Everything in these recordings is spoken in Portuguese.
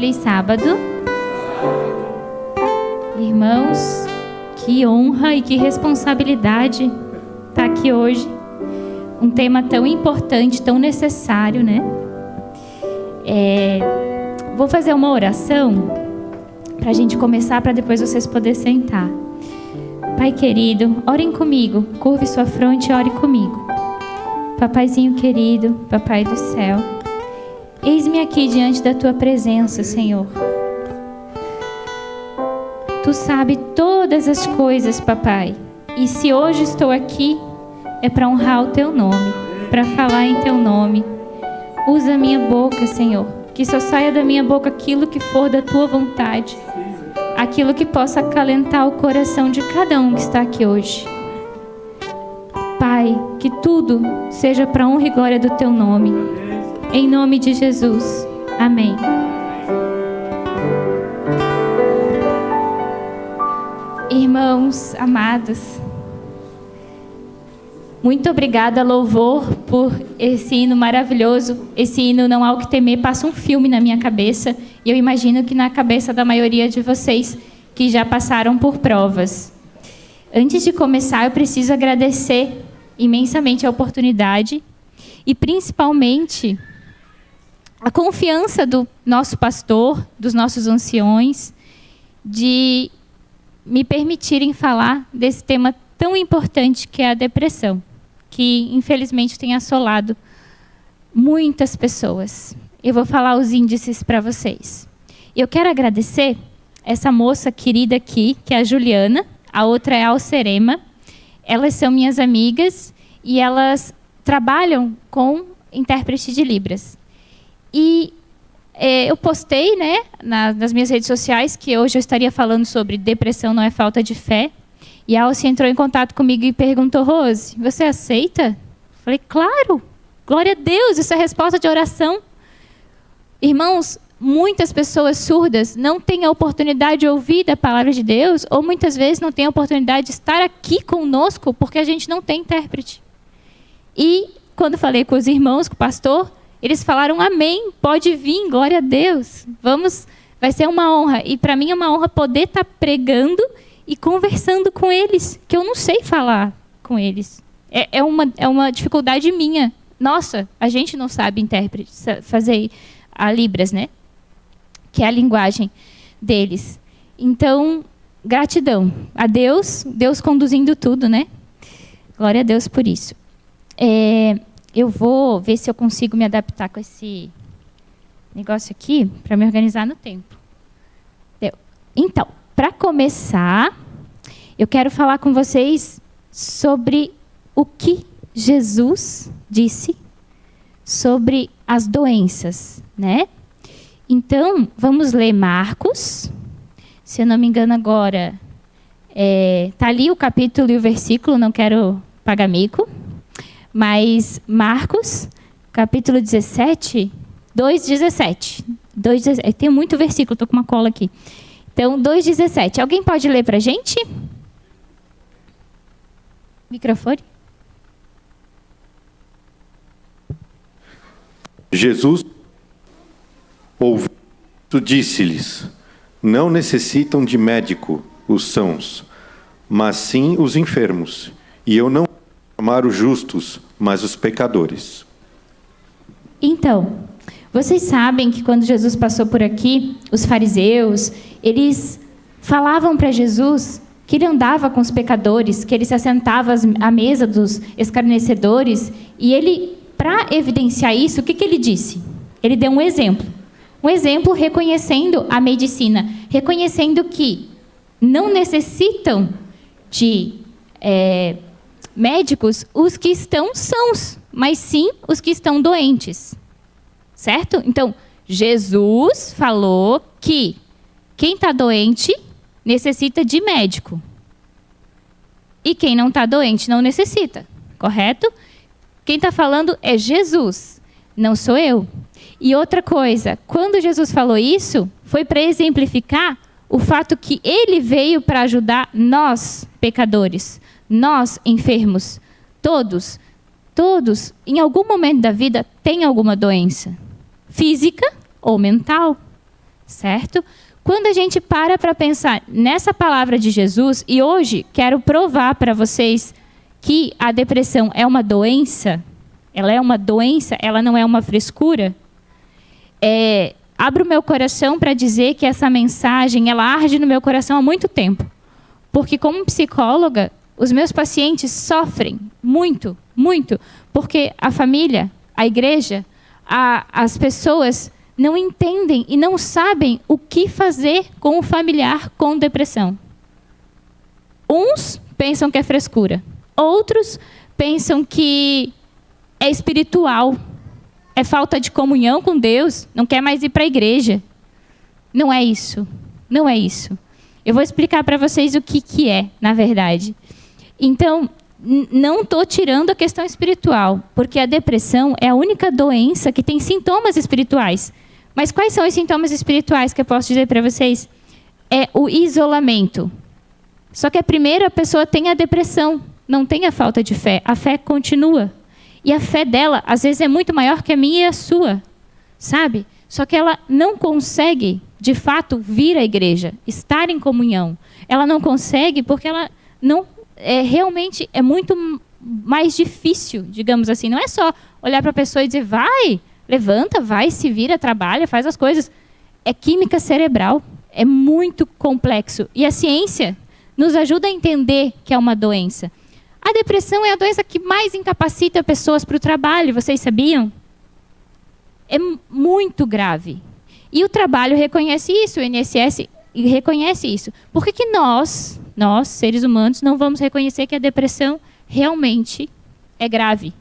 Feliz sábado. Irmãos, que honra e que responsabilidade estar aqui hoje. Um tema tão importante, tão necessário, né? Vou fazer uma oração para a gente começar, para depois vocês poderem sentar. Pai querido, orem comigo, curve sua fronte e ore comigo. Papaizinho querido, Papai do céu, eis-me aqui diante da tua presença, Senhor. Tu sabes todas as coisas, Papai, e se hoje estou aqui, é para honrar o teu nome, para falar em teu nome. Usa a minha boca, Senhor, que só saia da minha boca aquilo que for da tua vontade, aquilo que possa acalentar o coração de cada um que está aqui hoje. Pai, que tudo seja para a honra e glória do teu nome. Em nome de Jesus. Amém. Irmãos amados, muito obrigada, louvor, por esse hino maravilhoso. Esse hino, Não Há O Que Temer, passa um filme na minha cabeça, e eu imagino que na cabeça da maioria de vocês que já passaram por provas. Antes de começar, eu preciso agradecer imensamente a oportunidade e principalmente a confiança do nosso pastor, dos nossos anciões, de me permitirem falar desse tema tão importante que é a depressão, que infelizmente tem assolado muitas pessoas. Eu vou falar os índices para vocês. Eu quero agradecer essa moça querida aqui, que é a Juliana, a outra é a Alcerema. Elas são minhas amigas e elas trabalham com intérprete de Libras. E eu postei, né, nas minhas redes sociais que hoje eu estaria falando sobre depressão não é falta de fé. E a Alce entrou em contato comigo e perguntou: Rose, você aceita? Falei, claro, glória a Deus, isso é resposta de oração. Irmãos, muitas pessoas surdas não têm a oportunidade de ouvir da palavra de Deus, ou muitas vezes não têm a oportunidade de estar aqui conosco, porque a gente não tem intérprete. E quando falei com os irmãos, com o pastor, eles falaram amém, pode vir, glória a Deus. Vamos, vai ser uma honra. E para mim é uma honra poder estar pregando e conversando com eles, que eu não sei falar com eles. É uma dificuldade minha. Nossa, a gente não sabe intérprete, fazer a Libras, né? Que é a linguagem deles. Então, gratidão a Deus, Deus conduzindo tudo, né? Glória a Deus por isso. Eu vou ver se eu consigo me adaptar com esse negócio aqui, para me organizar no tempo. Então, para começar, eu quero falar com vocês sobre o que Jesus disse sobre as doenças, né? Então, vamos ler Marcos. Se eu não me engano agora, está ali o capítulo e o versículo, não quero pagar mico. Mas Marcos, capítulo 17, 2,17. Tem muito versículo, estou com uma cola aqui. Então, 2,17. Alguém pode ler para a gente? Microfone. Jesus, ouvindo, disse-lhes: não necessitam de médico os sãos, mas sim os enfermos. E eu não vim chamar os justos, mas os pecadores. Então, vocês sabem que quando Jesus passou por aqui, os fariseus, eles falavam para Jesus que ele andava com os pecadores, que ele se assentava à mesa dos escarnecedores, e ele, para evidenciar isso, o que ele disse? Ele deu um exemplo reconhecendo a medicina, reconhecendo que não necessitam de médicos os que estão sãos, mas sim os que estão doentes. Certo? Então, Jesus falou que quem está doente necessita de médico. E quem não está doente não necessita. Correto? Quem está falando é Jesus, não sou eu. E outra coisa, quando Jesus falou isso, foi para exemplificar o fato que ele veio para ajudar nós, pecadores, nós, enfermos, todos, em algum momento da vida, têm alguma doença, física ou mental, certo? Quando a gente para pensar nessa palavra de Jesus, e hoje quero provar para vocês que a depressão é uma doença, ela é uma doença, ela não é uma frescura. Abro o meu coração para dizer que essa mensagem, ela arde no meu coração há muito tempo. Porque como psicóloga, os meus pacientes sofrem muito, muito, porque a família, a igreja, as pessoas não entendem e não sabem o que fazer com o familiar com depressão. Uns pensam que é frescura. Outros pensam que é espiritual. É falta de comunhão com Deus. Não quer mais ir para a igreja. Não é isso. Não é isso. Eu vou explicar para vocês o que é, na verdade. Então, não estou tirando a questão espiritual, porque a depressão é a única doença que tem sintomas espirituais. Mas quais são os sintomas espirituais que eu posso dizer para vocês? É o isolamento. Só que primeiro a pessoa tem a depressão, não tem a falta de fé. A fé continua. E a fé dela, às vezes, é muito maior que a minha e a sua, sabe? Só que ela não consegue, de fato, vir à igreja, estar em comunhão. Ela não consegue porque ela não... realmente é muito mais difícil, digamos assim. Não é só olhar para a pessoa e dizer, vai, levanta, vai, se vira, trabalha, faz as coisas. É química cerebral, é muito complexo. E a ciência nos ajuda a entender que é uma doença. A depressão é a doença que mais incapacita pessoas para o trabalho, vocês sabiam? É muito grave. E o trabalho reconhece isso, o INSS reconhece isso. Por que nós, seres humanos, não vamos reconhecer que a depressão realmente é grave?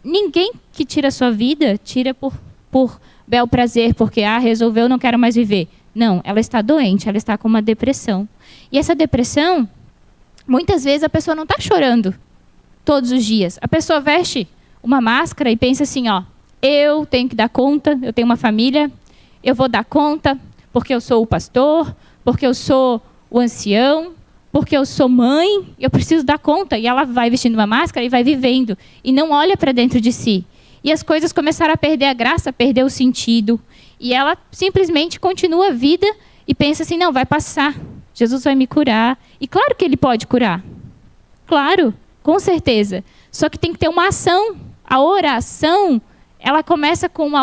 Ninguém que tira a sua vida, tira por bel prazer, porque resolveu, não quero mais viver. Não, ela está doente, ela está com uma depressão. E essa depressão, muitas vezes a pessoa não está chorando todos os dias. A pessoa veste uma máscara e pensa assim, eu tenho que dar conta, eu tenho uma família, eu vou dar conta, porque eu sou o pastor, porque eu sou o ancião, porque eu sou mãe, eu preciso dar conta. E ela vai vestindo uma máscara e vai vivendo. E não olha para dentro de si. E as coisas começaram a perder a graça, perder o sentido. E ela simplesmente continua a vida e pensa assim, não, vai passar. Jesus vai me curar. E claro que ele pode curar. Claro, com certeza. Só que tem que ter uma ação. A oração, ela começa com uma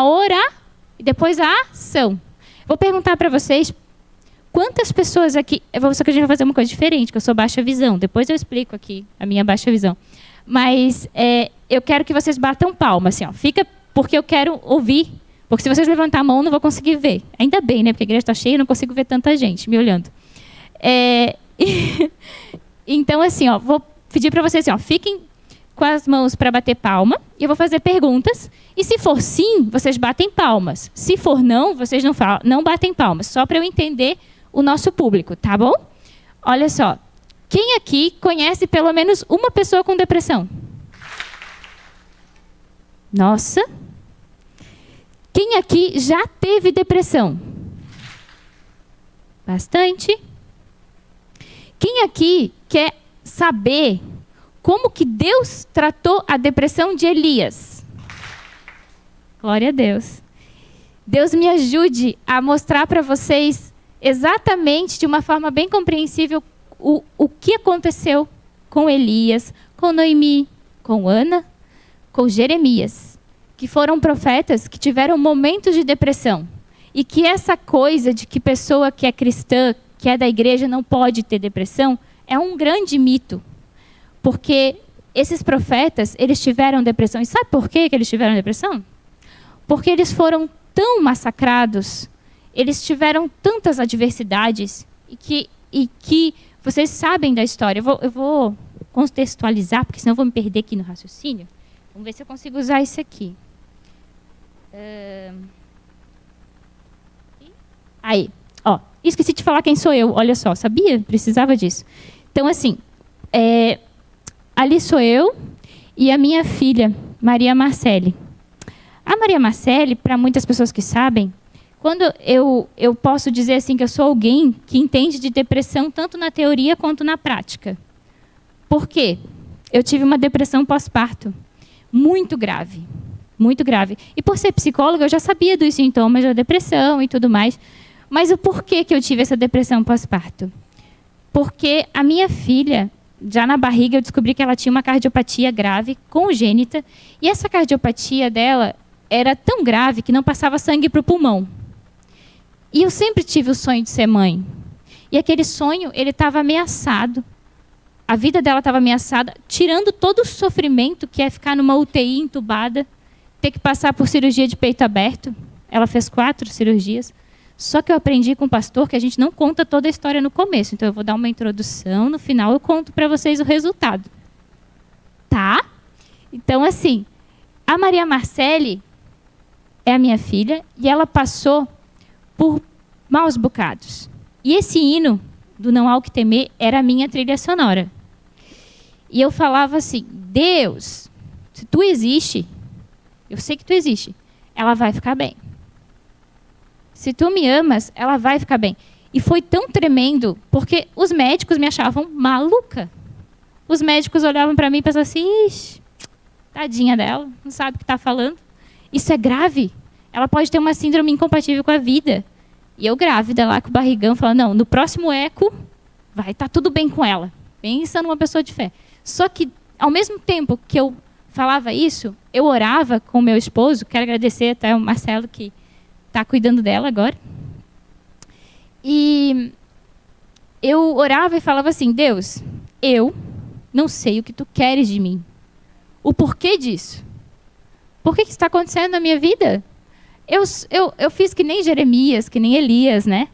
e depois a ação. Vou perguntar para vocês, quantas pessoas aqui... Só que a gente vai fazer uma coisa diferente, que eu sou baixa visão. Depois eu explico aqui a minha baixa visão. Mas eu quero que vocês batam palma, assim, fica, porque eu quero ouvir. Porque se vocês levantar a mão, eu não vou conseguir ver. Ainda bem, né? Porque a igreja está cheia, eu não consigo ver tanta gente me olhando. Então, assim, vou pedir para vocês, fiquem com as mãos para bater palma, e eu vou fazer perguntas, e se for sim, vocês batem palmas. Se for não, vocês não batem palmas, só para eu entender o nosso público, tá bom? Olha só, quem aqui conhece pelo menos uma pessoa com depressão? Nossa! Quem aqui já teve depressão? Bastante. Quem aqui quer saber como que Deus tratou a depressão de Elias? Glória a Deus. Deus me ajude a mostrar para vocês exatamente, de uma forma bem compreensível, o que aconteceu com Elias, com Noemi, com Ana, com Jeremias, que foram profetas que tiveram momentos de depressão. E que essa coisa de que pessoa que é cristã, que é da igreja, não pode ter depressão, é um grande mito. Porque esses profetas, eles tiveram depressão. E sabe por que eles tiveram depressão? Porque eles foram tão massacrados, eles tiveram tantas adversidades, e que vocês sabem da história. Eu vou contextualizar, porque senão eu vou me perder aqui no raciocínio. Vamos ver se eu consigo usar isso aqui. Aí, esqueci de falar quem sou eu. Olha só, sabia? Precisava disso. Então, assim, ali sou eu e a minha filha, Maria Marcele. A Maria Marcele, para muitas pessoas que sabem, quando eu posso dizer assim que eu sou alguém que entende de depressão tanto na teoria quanto na prática. Por quê? Eu tive uma depressão pós-parto muito grave. muito grave. E por ser psicóloga, eu já sabia dos sintomas da depressão e tudo mais. Mas o porquê que eu tive essa depressão pós-parto? Porque a minha filha, já na barriga, eu descobri que ela tinha uma cardiopatia grave, congênita, e essa cardiopatia dela era tão grave que não passava sangue para o pulmão. E eu sempre tive o sonho de ser mãe. E aquele sonho, ele estava ameaçado. A vida dela estava ameaçada, tirando todo o sofrimento que é ficar numa UTI entubada, ter que passar por cirurgia de peito aberto. Ela fez 4 cirurgias. Só que eu aprendi com o pastor que a gente não conta toda a história no começo. Então, eu vou dar uma introdução, no final eu conto para vocês o resultado. Tá? Então, assim, a Maria Marcele é a minha filha e ela passou por maus bocados. E esse hino do Não Há O Que Temer era a minha trilha sonora. E eu falava assim, Deus, se tu existe, eu sei que tu existe, ela vai ficar bem. Se tu me amas, ela vai ficar bem. E foi tão tremendo, porque os médicos me achavam maluca. Os médicos olhavam para mim e pensavam assim, ixi, tadinha dela, não sabe o que está falando. Isso é grave. Ela pode ter uma síndrome incompatível com a vida. E eu grávida lá com o barrigão, falando, não, no próximo eco vai estar tudo bem com ela. Pensa numa pessoa de fé. Só que, ao mesmo tempo que eu falava isso, eu orava com o meu esposo, quero agradecer até o Marcelo, que está cuidando dela agora. E eu orava e falava assim, Deus, eu não sei o que tu queres de mim. O porquê disso? Por que isso está acontecendo na minha vida? Eu fiz que nem Jeremias, que nem Elias, né?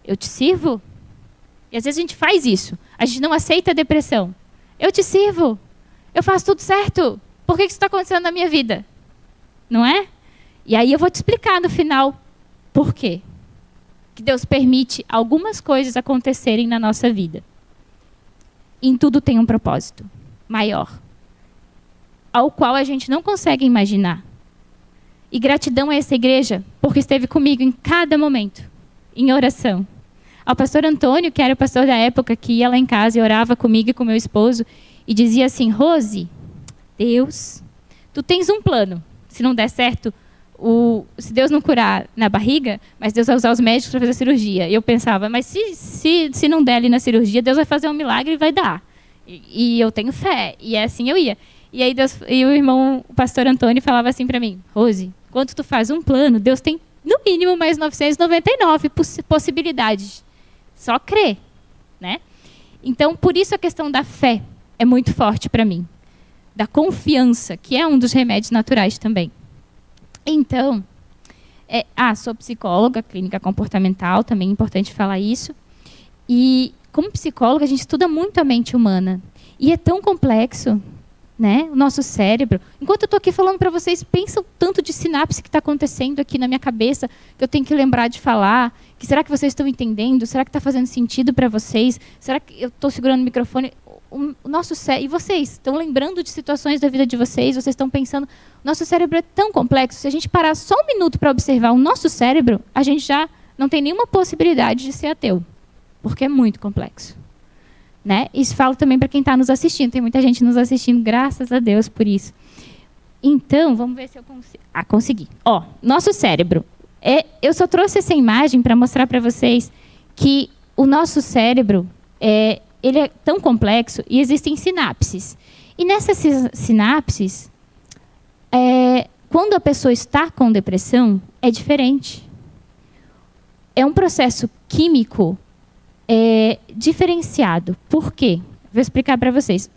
Eu te sirvo. E às vezes a gente faz isso. A gente não aceita a depressão. Eu te sirvo. Eu faço tudo certo. Por que isso está acontecendo na minha vida? Não é? E aí eu vou te explicar no final por quê. Que Deus permite algumas coisas acontecerem na nossa vida. Em tudo tem um propósito maior, ao qual a gente não consegue imaginar. E gratidão a essa igreja, porque esteve comigo em cada momento, em oração. Ao pastor Antônio, que era o pastor da época, que ia lá em casa e orava comigo e com meu esposo, e dizia assim, Rose, Deus, tu tens um plano. Se não der certo, se Deus não curar na barriga, mas Deus vai usar os médicos para fazer a cirurgia. E eu pensava, mas se não der ali na cirurgia, Deus vai fazer um milagre e vai dar. E eu tenho fé. E é assim eu ia. E aí o irmão, o pastor Antônio, falava assim para mim, Rose, quando tu faz um plano, Deus tem no mínimo mais 999 possibilidades. Só crer, né? Então, por isso a questão da fé é muito forte para mim. Da confiança, que é um dos remédios naturais também. Então, sou psicóloga, clínica comportamental, também é importante falar isso. E, como psicóloga, a gente estuda muito a mente humana. E é tão complexo, né? O nosso cérebro. Enquanto eu estou aqui falando para vocês, pensa o tanto de sinapse que está acontecendo aqui na minha cabeça, que eu tenho que lembrar de falar. Que será que vocês estão entendendo? Será que está fazendo sentido para vocês? Será que eu estou segurando o microfone? O nosso cérebro, e vocês estão lembrando de situações da vida de vocês, vocês estão pensando, nosso cérebro é tão complexo, se a gente parar só um minuto para observar o nosso cérebro, a gente já não tem nenhuma possibilidade de ser ateu, porque é muito complexo. Né? Isso falo também para quem está nos assistindo, tem muita gente nos assistindo, graças a Deus por isso. Então, vamos ver se eu consigo. Consegui. Nosso cérebro. Eu só trouxe essa imagem para mostrar para vocês que o nosso cérebro ele é tão complexo e existem sinapses. E nessas sinapses, quando a pessoa está com depressão, é diferente. É um processo químico diferenciado. Por quê? Vou explicar para vocês.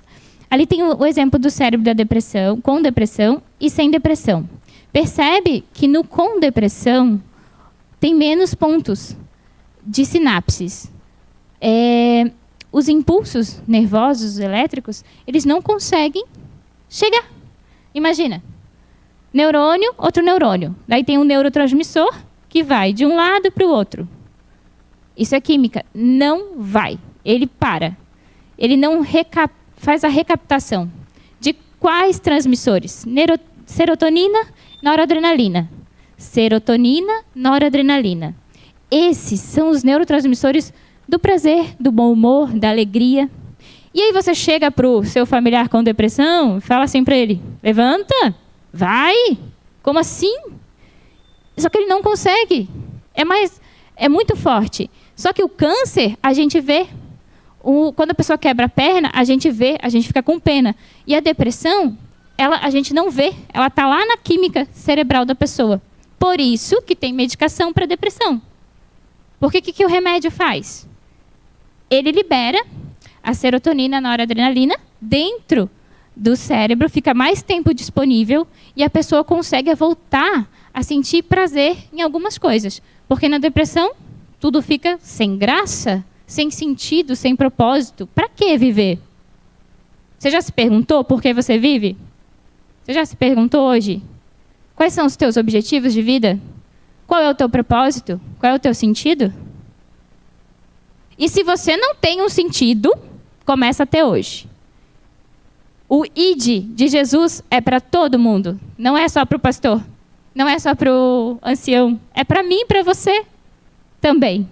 Ali tem o exemplo do cérebro da depressão, com depressão e sem depressão. Percebe que no com depressão tem menos pontos de sinapses. Os impulsos nervosos, elétricos, eles não conseguem chegar. Imagina, neurônio, outro neurônio. Daí tem um neurotransmissor que vai de um lado para o outro. Isso é química. Não vai. Ele para. Ele não faz a recaptação de quais transmissores? Serotonina, noradrenalina. Serotonina, noradrenalina. Esses são os neurotransmissores do prazer, do bom humor, da alegria. E aí você chega para o seu familiar com depressão e fala assim para ele, levanta, vai, Como assim? Só que ele não consegue. É muito forte. Só que o câncer, a gente vê. Quando a pessoa quebra a perna, a gente vê, a gente fica com pena. E a depressão, a gente não vê. Ela está lá na química cerebral da pessoa. Por isso que tem medicação para depressão. Porque o que o remédio faz? Ele libera a serotonina, a noradrenalina, dentro do cérebro, fica mais tempo disponível e a pessoa consegue voltar a sentir prazer em algumas coisas. Porque na depressão, tudo fica sem graça, sem sentido, sem propósito. Para que viver? Você já se perguntou por que você vive? Você já se perguntou hoje? Quais são os teus objetivos de vida? Qual é o teu propósito? Qual é o teu sentido? E se você não tem um sentido, começa a ter hoje. O ID de Jesus é para todo mundo. Não é só para o pastor. Não é só para o ancião. É para mim e para você também.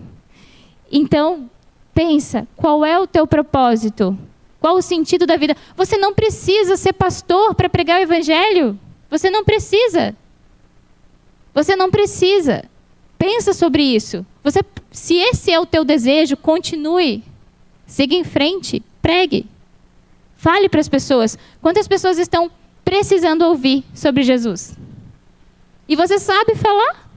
Então, pensa, qual é o teu propósito? Qual o sentido da vida? Você não precisa ser pastor para pregar o evangelho. Você não precisa. Você não precisa. Pensa sobre isso. Se esse é o teu desejo, continue. Siga em frente. Pregue. Fale para as pessoas. Quantas pessoas estão precisando ouvir sobre Jesus? E você sabe falar?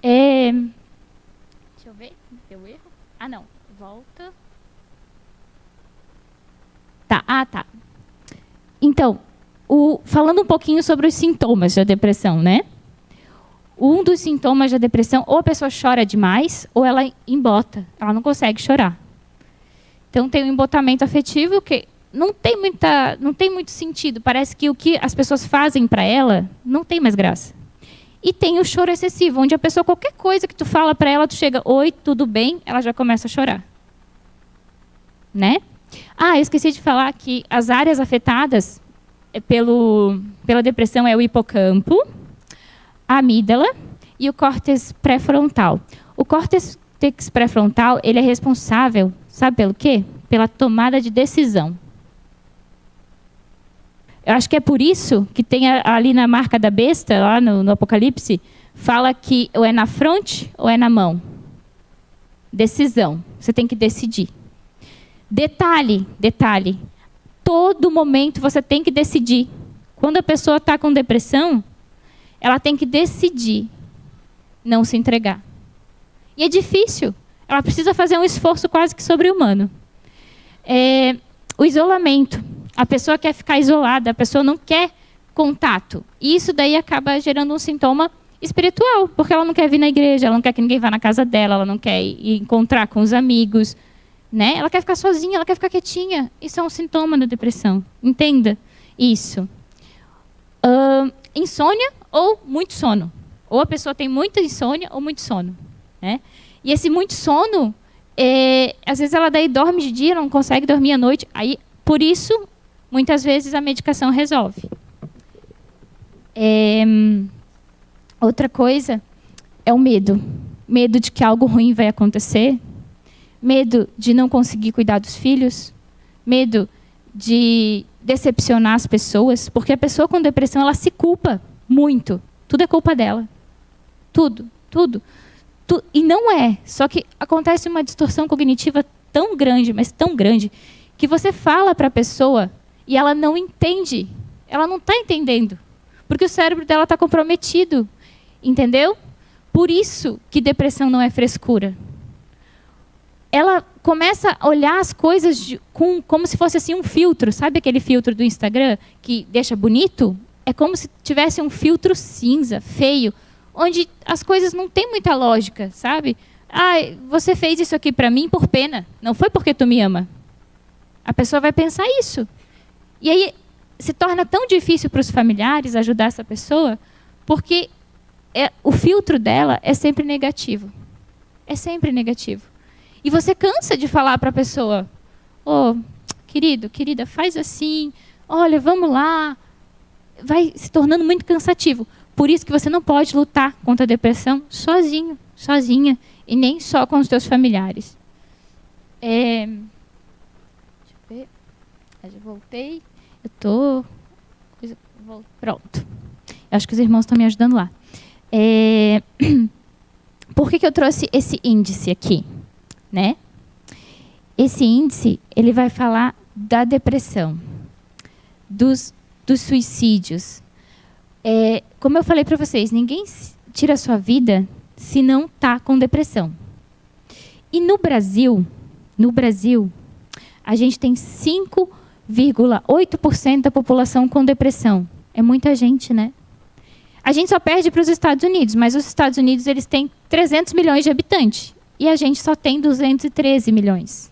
Deixa eu ver. Deu erro? Ah, não. Volta. Tá. Então, falando um pouquinho sobre os sintomas da depressão, né? Um dos sintomas da depressão, ou a pessoa chora demais, ou ela embota. Ela não consegue chorar. Então, tem um embotamento afetivo que não tem muito sentido. Parece que o que as pessoas fazem para ela não tem mais graça. E tem o choro excessivo, onde a pessoa, qualquer coisa que tu fala para ela, tu chega, oi, tudo bem? Ela já começa a chorar. Né? Eu esqueci de falar que as áreas afetadas pela depressão é o hipocampo, a amígdala e o córtex pré-frontal. O córtex pré-frontal, ele é responsável, sabe pelo quê? Pela tomada de decisão. Eu acho que é por isso que tem ali na marca da besta, lá no Apocalipse, fala que ou é na fronte ou é na mão. Decisão. Você tem que decidir. Detalhe. Todo momento você tem que decidir. Quando a pessoa está com depressão, ela tem que decidir não se entregar. E é difícil. Ela precisa fazer um esforço quase que sobre-humano. O isolamento. A pessoa quer ficar isolada, a pessoa não quer contato. E isso daí acaba gerando um sintoma espiritual, porque ela não quer vir na igreja, ela não quer que ninguém vá na casa dela, ela não quer ir encontrar com os amigos, né? Ela quer ficar sozinha, ela quer ficar quietinha. Isso é um sintoma da depressão. Entenda isso. Insônia ou muito sono. Ou a pessoa tem muita insônia ou muito sono, né? E esse muito sono, às vezes ela daí dorme de dia, não consegue dormir à noite. Aí, por isso, muitas vezes a medicação resolve. Outra coisa é o medo. Medo de que algo ruim vai acontecer. Medo de não conseguir cuidar dos filhos. Medo de decepcionar as pessoas. Porque a pessoa com depressão, ela se culpa muito. Tudo é culpa dela. Tudo. E não é. Só que acontece uma distorção cognitiva tão grande, mas tão grande, que você fala para a pessoa e ela não entende. Ela não está entendendo. Porque o cérebro dela está comprometido. Entendeu? Por isso que depressão não é frescura. Ela começa a olhar as coisas como se fosse assim um filtro. Sabe aquele filtro do Instagram que deixa bonito? É como se tivesse um filtro cinza, feio, onde as coisas não têm muita lógica, sabe? Você fez isso aqui para mim por pena. Não foi porque tu me ama. A pessoa vai pensar isso. E aí se torna tão difícil para os familiares ajudar essa pessoa, porque o filtro dela é sempre negativo. É sempre negativo. E você cansa de falar para a pessoa, querido, querida, faz assim, olha, vamos lá. Vai se tornando muito cansativo. Por isso que você não pode lutar contra a depressão sozinho, sozinha, e nem só com os teus familiares. Deixa eu ver. Eu já voltei. Eu estou Pronto. Eu acho que os irmãos estão me ajudando lá. Por que eu trouxe esse índice aqui? Né? Esse índice, ele vai falar da depressão, dos suicídios. Como eu falei para vocês, ninguém tira a sua vida se não está com depressão. E no Brasil, a gente tem 5,8% da população com depressão. É muita gente, né? A gente só perde para os Estados Unidos, mas os Estados Unidos eles têm 300 milhões de habitantes. E a gente só tem 213 milhões.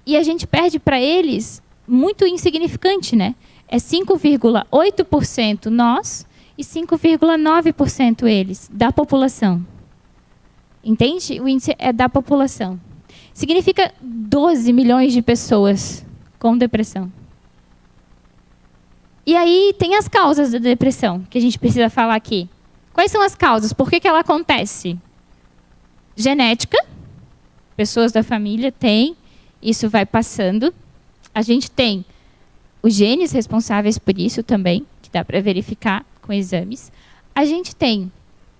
E a gente perde para eles muito insignificante, né? É 5,8% nós e 5,9% eles, da população. Entende? O índice é da população. Significa 12 milhões de pessoas com depressão. E aí tem as causas da depressão, que a gente precisa falar aqui. Quais são as causas? Por que ela acontece? Genética. Pessoas da família têm, isso vai passando. A gente tem os genes responsáveis por isso também, que dá para verificar com exames. A gente tem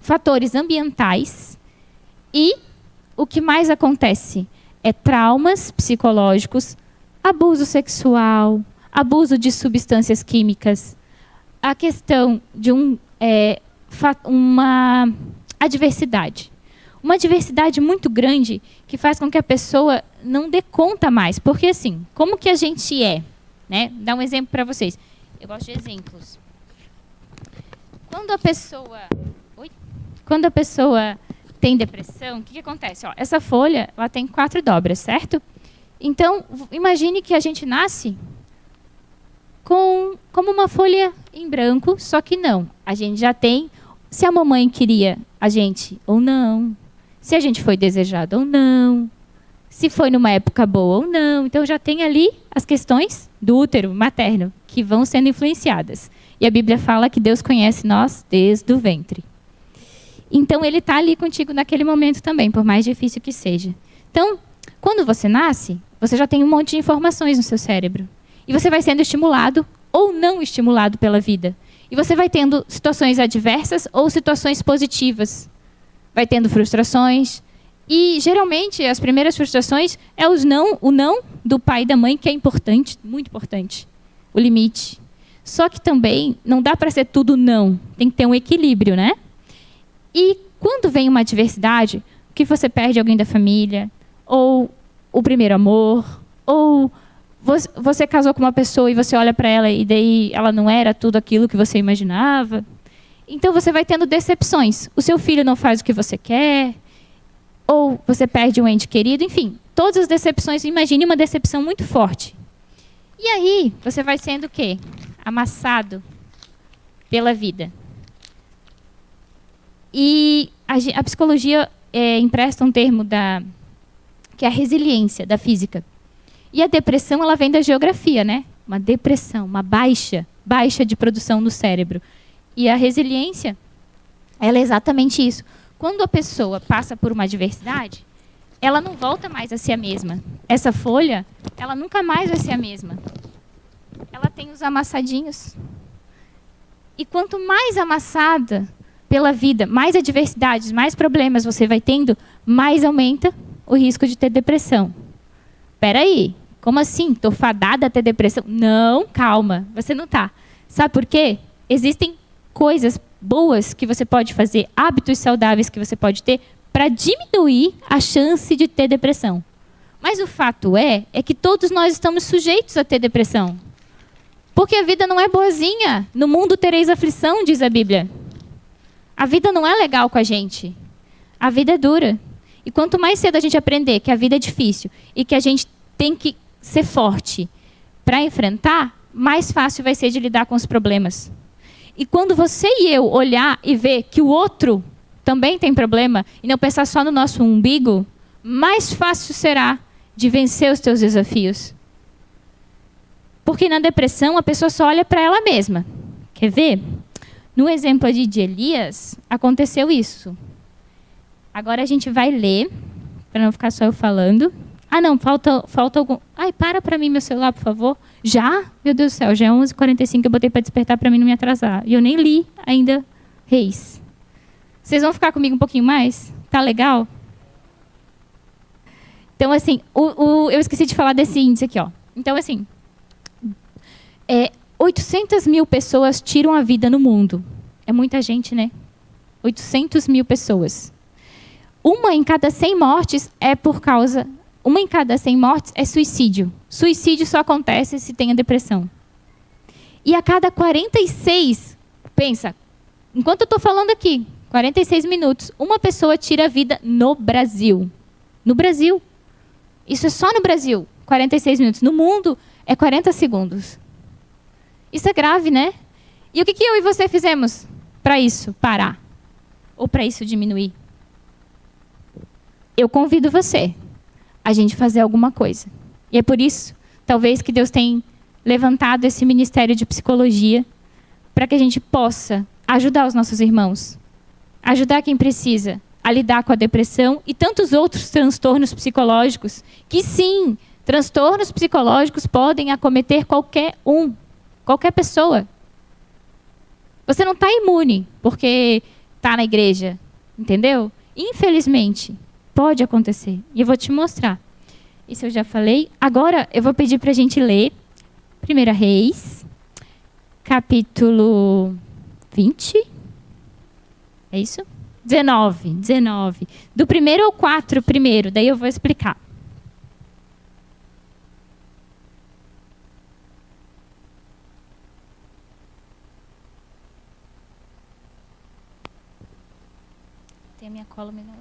fatores ambientais. E o que mais acontece é traumas psicológicos, abuso sexual, abuso de substâncias químicas, a questão de uma adversidade. Uma adversidade muito grande que faz com que a pessoa não dê conta mais. Porque, assim, como que a gente é? Né? Dar um exemplo para vocês. Eu gosto de exemplos. Quando a pessoa tem depressão, o que acontece? Ó, essa folha ela tem 4 dobras, certo? Então, imagine que a gente nasce como uma folha em branco, só que não. A gente já tem se a mamãe queria a gente ou não, se a gente foi desejado ou não, se foi numa época boa ou não. Então, já tem ali as questões do útero materno que vão sendo influenciadas. E a Bíblia fala que Deus conhece nós desde o ventre. Então, ele está ali contigo naquele momento também, por mais difícil que seja. Então, quando você nasce, você já tem um monte de informações no seu cérebro. E você vai sendo estimulado ou não estimulado pela vida. E você vai tendo situações adversas ou situações positivas. Vai tendo frustrações. E, geralmente, as primeiras frustrações é o não do pai e da mãe, que é importante, muito importante. O limite. Só que também não dá para ser tudo não. Tem que ter um equilíbrio, né? E quando vem uma adversidade, que você perde alguém da família, ou o primeiro amor, ou você casou com uma pessoa e você olha para ela e daí ela não era tudo aquilo que você imaginava. Então você vai tendo decepções. O seu filho não faz o que você quer, ou você perde um ente querido, enfim, todas as decepções. Imagine uma decepção muito forte. E aí você vai sendo o quê? Amassado pela vida. E a psicologia empresta um termo que é a resiliência da física. E a depressão ela vem da geografia, né? Uma depressão, uma baixa de produção no cérebro. E a resiliência, ela é exatamente isso. Quando a pessoa passa por uma adversidade, ela não volta mais a ser a mesma. Essa folha, ela nunca mais vai ser a mesma. Ela tem os amassadinhos. E quanto mais amassada pela vida, mais adversidades, mais problemas você vai tendo, mais aumenta o risco de ter depressão. Espera aí, como assim? Estou fadada a ter depressão? Não, calma, você não está. Sabe por quê? Existem coisas boas que você pode fazer, hábitos saudáveis que você pode ter para diminuir a chance de ter depressão. Mas o fato é que todos nós estamos sujeitos a ter depressão. Porque a vida não é boazinha. No mundo tereis aflição, diz a Bíblia. A vida não é legal com a gente. A vida é dura. E quanto mais cedo a gente aprender que a vida é difícil e que a gente tem que ser forte para enfrentar, mais fácil vai ser de lidar com os problemas. E quando você e eu olhar e ver que o outro também tem problema e não pensar só no nosso umbigo, mais fácil será de vencer os teus desafios. Porque na depressão a pessoa só olha para ela mesma. Quer ver? No exemplo de Elias, aconteceu isso. Agora a gente vai ler, para não ficar só eu falando, Ah, não, falta algum... Ai, para mim meu celular, por favor. Já? Meu Deus do céu, já é 11h45, eu botei para despertar para mim não me atrasar. E eu nem li ainda Reis. Vocês vão ficar comigo um pouquinho mais? Tá legal? Então, assim, eu esqueci de falar desse índice aqui, ó. Então, assim, 800 mil pessoas tiram a vida no mundo. É muita gente, né? 800 mil pessoas. Uma em cada 100 mortes é suicídio. Suicídio só acontece se tem a depressão. E a cada 46, pensa, enquanto eu estou falando aqui, 46 minutos, uma pessoa tira a vida no Brasil. No Brasil. Isso é só no Brasil, 46 minutos. No mundo, é 40 segundos. Isso é grave, né? E o que eu e você fizemos para isso parar? Ou para isso diminuir? Eu convido você a gente fazer alguma coisa. E é por isso, talvez, que Deus tenha levantado esse ministério de psicologia para que a gente possa ajudar os nossos irmãos, ajudar quem precisa a lidar com a depressão e tantos outros transtornos psicológicos, que sim, transtornos psicológicos podem acometer qualquer pessoa. Você não está imune porque está na igreja, entendeu? Infelizmente, pode acontecer. E eu vou te mostrar. Isso eu já falei. Agora eu vou pedir para a gente ler 1 Reis, capítulo 20. É isso? 19. Do 1 ao 4 primeiro, daí eu vou explicar. Tem a minha cola melhor.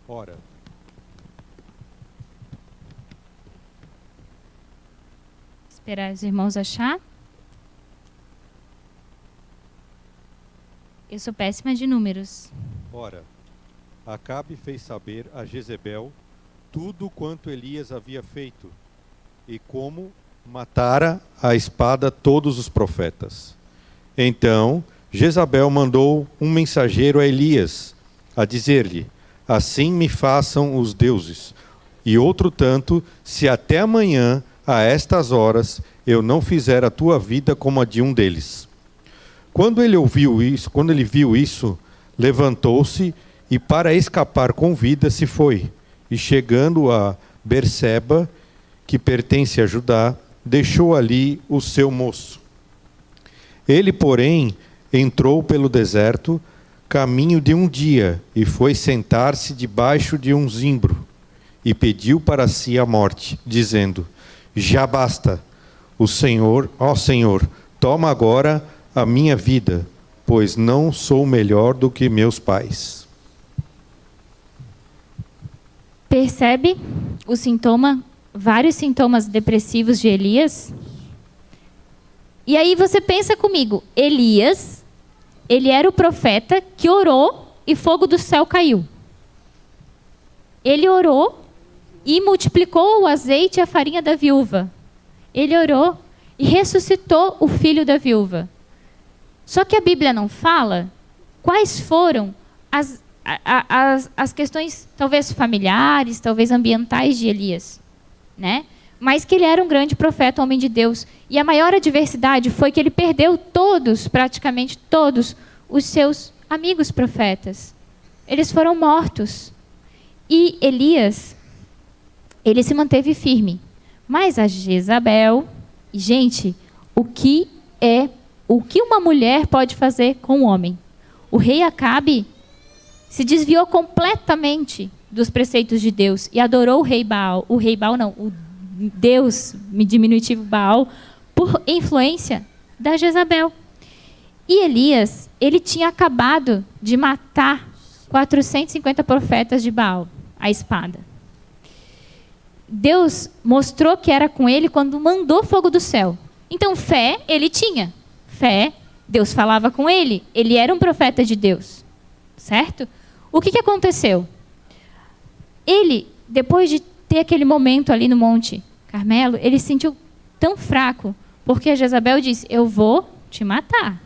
Ora, esperar os irmãos achar. Eu sou péssima de números. ora, Acabe fez saber a Jezebel tudo quanto Elias havia feito e como matara à espada todos os profetas. Então, Jezabel mandou um mensageiro a Elias, a dizer-lhe: assim me façam os deuses, e outro tanto, se até amanhã, a estas horas, eu não fizer a tua vida como a de um deles. Quando ele viu isso, levantou-se e, para escapar com vida, se foi. E chegando a Berseba, que pertence a Judá, deixou ali o seu moço. Ele, porém, entrou pelo deserto, caminho de um dia, e foi sentar-se debaixo de um zimbro, e pediu para si a morte, dizendo: já basta, ó Senhor, toma agora a minha vida, pois não sou melhor do que meus pais. Percebe o sintoma, vários sintomas depressivos de Elias? E aí você pensa comigo, Elias, ele era o profeta que orou e fogo do céu caiu. Ele orou e multiplicou o azeite e a farinha da viúva. Ele orou e ressuscitou o filho da viúva. Só que a Bíblia não fala quais foram as questões, talvez familiares, talvez ambientais de Elias, né? Mas que ele era um grande profeta, homem de Deus. E a maior adversidade foi que ele perdeu praticamente todos, os seus amigos profetas. Eles foram mortos. E Elias, ele se manteve firme. Mas a Jezabel, gente, o que uma mulher pode fazer com um homem? O rei Acabe se desviou completamente dos preceitos de Deus e adorou o Deus, diminutivo Baal, por influência da Jezabel. E Elias, ele tinha acabado de matar 450 profetas de Baal, à espada. Deus mostrou que era com ele quando mandou fogo do céu. Então, fé ele tinha. Fé, Deus falava com ele. Ele era um profeta de Deus. Certo? O que aconteceu? Ele, depois de ter aquele momento ali no Monte Carmelo, ele se sentiu tão fraco, porque a Jezabel disse: eu vou te matar.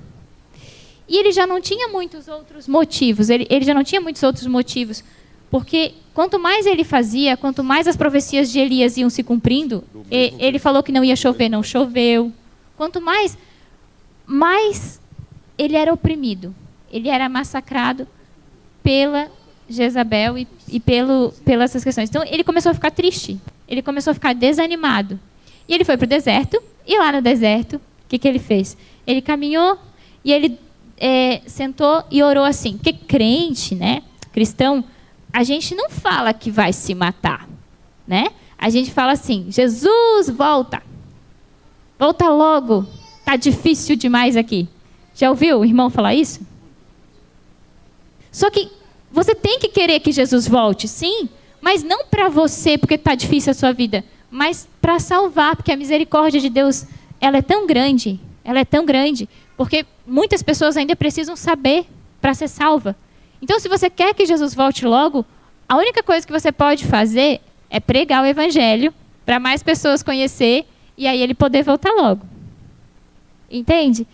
E ele já não tinha muitos outros motivos. Ele já não tinha muitos outros motivos Porque quanto mais ele fazia, quanto mais as profecias de Elias iam se cumprindo, ele falou que não ia chover, não choveu. Quanto mais ele era oprimido, ele era massacrado pela Jezabel e pelas essas questões. Então ele começou a ficar triste, ele começou a ficar desanimado. E ele foi para o deserto, e lá no deserto, o que ele fez? Ele caminhou e ele sentou e orou assim. Porque crente, né, cristão, a gente não fala que vai se matar, né? A gente fala assim: Jesus, volta. Volta logo. Tá difícil demais aqui. Já ouviu o irmão falar isso? Só que você tem que querer que Jesus volte, sim, mas não para você, porque tá difícil a sua vida, mas para salvar, porque a misericórdia de Deus, ela é tão grande, porque muitas pessoas ainda precisam saber para ser salva. Então, se você quer que Jesus volte logo, a única coisa que você pode fazer é pregar o evangelho para mais pessoas conhecer e aí ele poder voltar logo. Entende?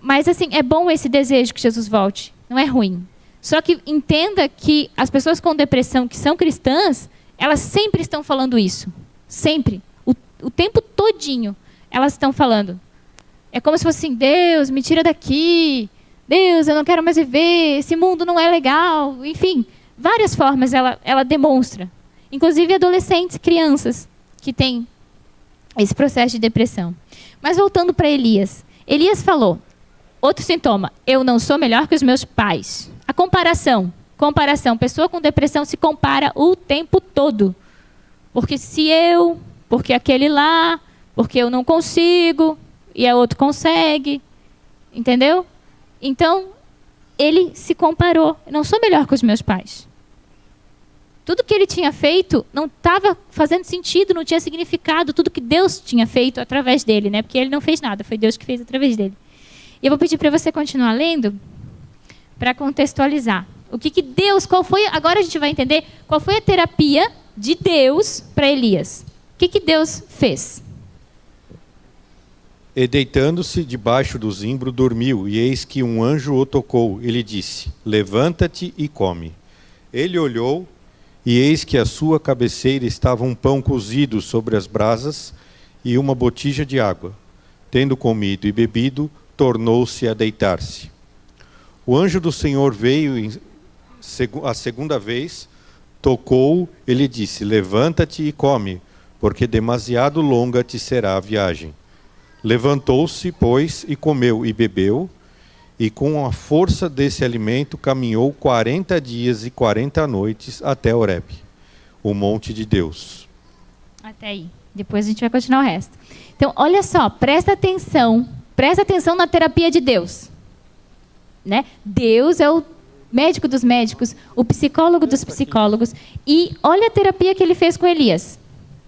Mas, assim, é bom esse desejo que Jesus volte. Não é ruim. Só que entenda que as pessoas com depressão que são cristãs, elas sempre estão falando isso. Sempre. O tempo todinho elas estão falando. É como se fosse assim: Deus, me tira daqui. Deus, eu não quero mais viver. Esse mundo não é legal. Enfim, várias formas ela demonstra. Inclusive adolescentes, crianças que têm esse processo de depressão. Mas voltando para Elias. Elias falou, outro sintoma: eu não sou melhor que os meus pais. A comparação. Pessoa com depressão se compara o tempo todo. Porque porque aquele lá, porque eu não consigo, e a outro consegue. Entendeu? Então, ele se comparou. Eu não sou melhor que os meus pais. Tudo que ele tinha feito não estava fazendo sentido, não tinha significado. Tudo que Deus tinha feito através dele, né? Porque ele não fez nada, foi Deus que fez através dele. E eu vou pedir para você continuar lendo, para contextualizar. O que Deus, agora a gente vai entender qual foi a terapia de Deus para Elias. O que Deus fez? E deitando-se debaixo do zimbro, dormiu, e eis que um anjo o tocou. Ele disse: levanta-te e come. Ele olhou, e eis que à sua cabeceira estava um pão cozido sobre as brasas e uma botija de água. Tendo comido e bebido, tornou-se a deitar-se. O anjo do Senhor veio a segunda vez, tocou-o e lhe disse: levanta-te e come, porque demasiado longa te será a viagem. Levantou-se, pois, e comeu e bebeu, e com a força desse alimento caminhou 40 dias e 40 noites até Horebe, o monte de Deus. Até aí. Depois a gente vai continuar o resto. Então, olha só, presta atenção na terapia de Deus. Né? Deus é o médico dos médicos, o psicólogo dos psicólogos. E olha a terapia que ele fez com Elias.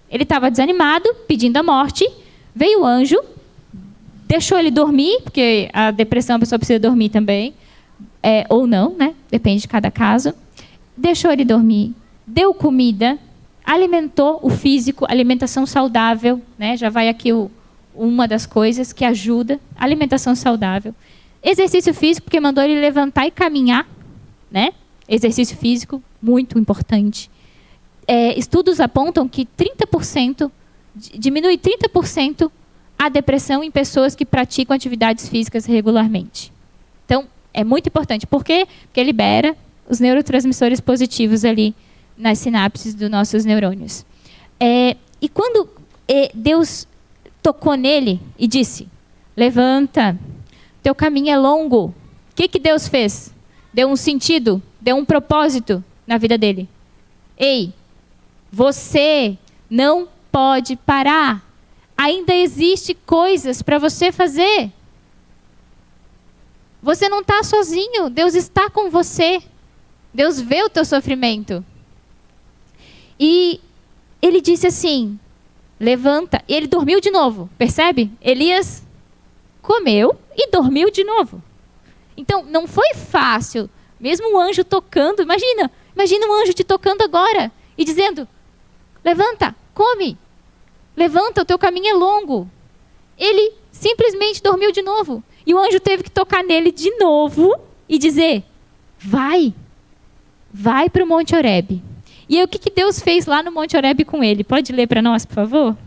Ele estava desanimado, pedindo a morte, veio o anjo, deixou ele dormir, porque a depressão a pessoa precisa dormir também, ou não, né? Depende de cada caso. Deixou ele dormir, deu comida, alimentou o físico, alimentação saudável, né? Já vai aqui uma das coisas que ajuda, alimentação saudável. Exercício físico, porque mandou ele levantar e caminhar, né? Exercício físico, muito importante. Estudos apontam que diminui 30% a depressão em pessoas que praticam atividades físicas regularmente. Então, é muito importante. Por quê? Porque libera os neurotransmissores positivos ali nas sinapses dos nossos neurônios. E quando Deus tocou nele e disse: levanta, teu caminho é longo. O que Deus fez? Deu um sentido, deu um propósito na vida dele. Ei, você não pode parar. Ainda existe coisas para você fazer. Você não está sozinho. Deus está com você. Deus vê o teu sofrimento. E ele disse assim: levanta. E ele dormiu de novo. Percebe? Elias comeu e dormiu de novo. Então, não foi fácil. Mesmo o anjo tocando. Imagina um anjo te tocando agora e dizendo: levanta, come. Levanta, o teu caminho é longo. Ele simplesmente dormiu de novo. E o anjo teve que tocar nele de novo e dizer: vai, vai para o Monte Horebe. E aí, o que Deus fez lá no Monte Horebe com ele? Pode ler para nós, por favor?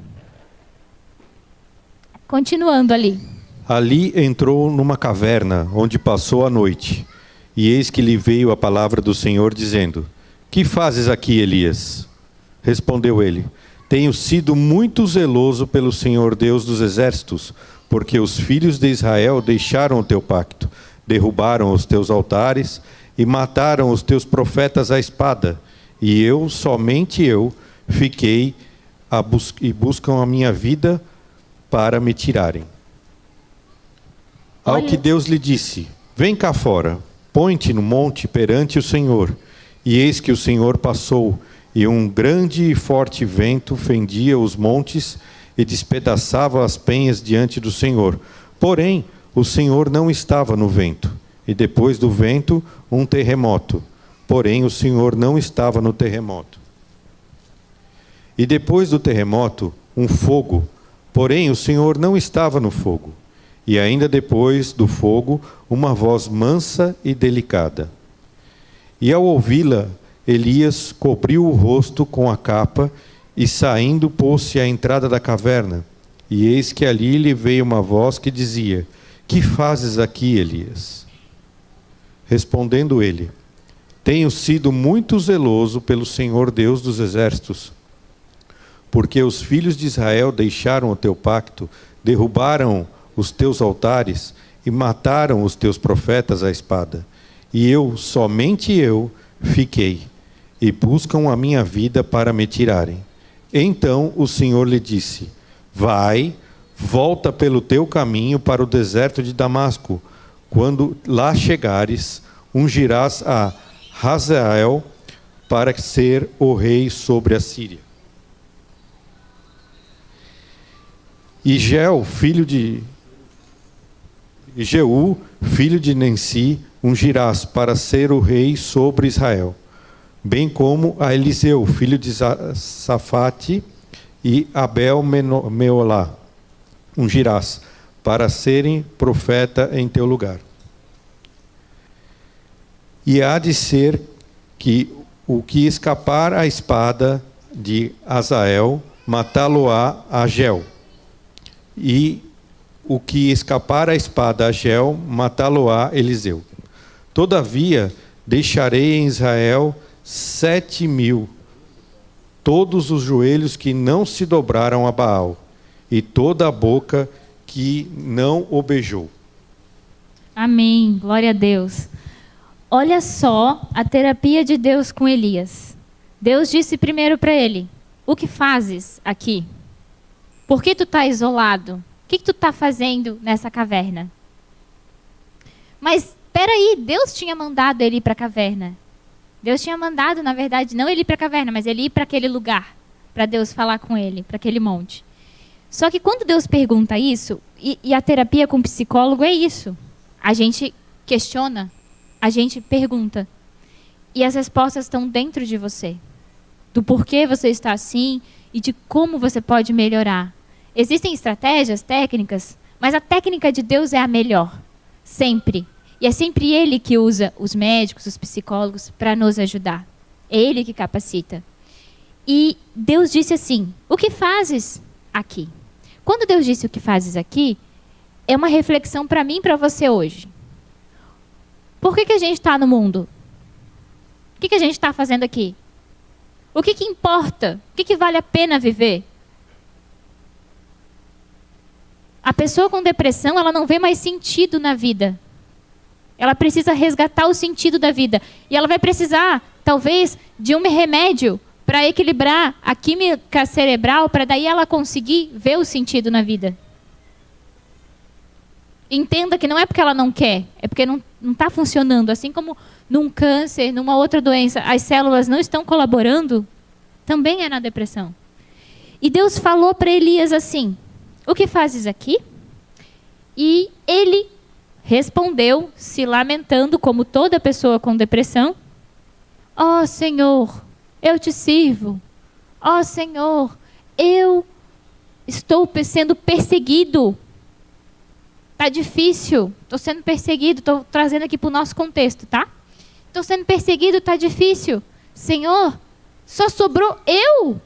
Continuando ali. Ali entrou numa caverna, onde passou a noite. E eis que lhe veio a palavra do Senhor, dizendo: Que fazes aqui, Elias? Respondeu ele: Tenho sido muito zeloso pelo Senhor Deus dos exércitos, porque os filhos de Israel deixaram o teu pacto, derrubaram os teus altares e mataram os teus profetas à espada. E eu, somente eu, fiquei e buscam a minha vida para me tirarem. Ao que Deus lhe disse: Vem cá fora, põe-te no monte perante o Senhor. E eis que o Senhor passou, e um grande e forte vento fendia os montes e despedaçava as penhas diante do Senhor. Porém, o Senhor não estava no vento. E depois do vento, um terremoto. Porém, o Senhor não estava no terremoto. E depois do terremoto, um fogo. Porém, o Senhor não estava no fogo. E ainda depois do fogo, uma voz mansa e delicada. E ao ouvi-la, Elias cobriu o rosto com a capa e, saindo, pôs-se à entrada da caverna. E eis que ali lhe veio uma voz que dizia: Que fazes aqui, Elias? Respondendo ele: Tenho sido muito zeloso pelo Senhor Deus dos exércitos, porque os filhos de Israel deixaram o teu pacto, derrubaram os teus altares e mataram os teus profetas à espada. E eu, somente eu, fiquei, e buscam a minha vida para me tirarem. Então o Senhor lhe disse: Vai, volta pelo teu caminho para o deserto de Damasco. Quando lá chegares, ungirás a Hazael para ser o rei sobre a Síria. E Jeú, filho de Nensi, ungirás para ser o rei sobre Israel, bem como a Eliseu, filho de Safate, e Abel Meolá, ungirás para serem profeta em teu lugar. E há de ser que o que escapar à espada de Azael, matá-lo-á a Gel. E o que escapar à espada a Gel, matá-lo-á Eliseu. Todavia, deixarei em Israel 7.000, todos os joelhos que não se dobraram a Baal, e toda a boca que não o beijou. Amém. Glória a Deus. Olha só a terapia de Deus com Elias. Deus disse primeiro para ele: O que fazes aqui? Por que tu está isolado? O que tu está fazendo nessa caverna? Mas, espera aí, Deus tinha mandado ele ir para a caverna. Deus tinha mandado, na verdade, não ele ir para a caverna, mas ele ir para aquele lugar, para Deus falar com ele, para aquele monte. Só que quando Deus pergunta isso, e a terapia com o psicólogo é isso, a gente questiona, a gente pergunta, e as respostas estão dentro de você, do porquê você está assim e de como você pode melhorar. Existem estratégias, técnicas, mas a técnica de Deus é a melhor, sempre. E é sempre Ele que usa os médicos, os psicólogos, para nos ajudar. É Ele que capacita. E Deus disse assim: O que fazes aqui? Quando Deus disse o que fazes aqui, é uma reflexão para mim e para você hoje. Por que a gente está no mundo? O que a gente está fazendo aqui? O que importa? O que vale a pena viver? A pessoa com depressão, ela não vê mais sentido na vida. Ela precisa resgatar o sentido da vida. E ela vai precisar, talvez, de um remédio para equilibrar a química cerebral, para daí ela conseguir ver o sentido na vida. Entenda que não é porque ela não quer, é porque não está funcionando. Assim como num câncer, numa outra doença, as células não estão colaborando, também é na depressão. E Deus falou para Elias assim: O que fazes aqui? E ele respondeu, se lamentando, como toda pessoa com depressão: Ó Senhor, eu te sirvo. Ó Senhor, eu estou sendo perseguido. Está difícil, estou sendo perseguido, estou trazendo aqui para o nosso contexto, tá? Estou sendo perseguido, está difícil. Senhor, só sobrou eu.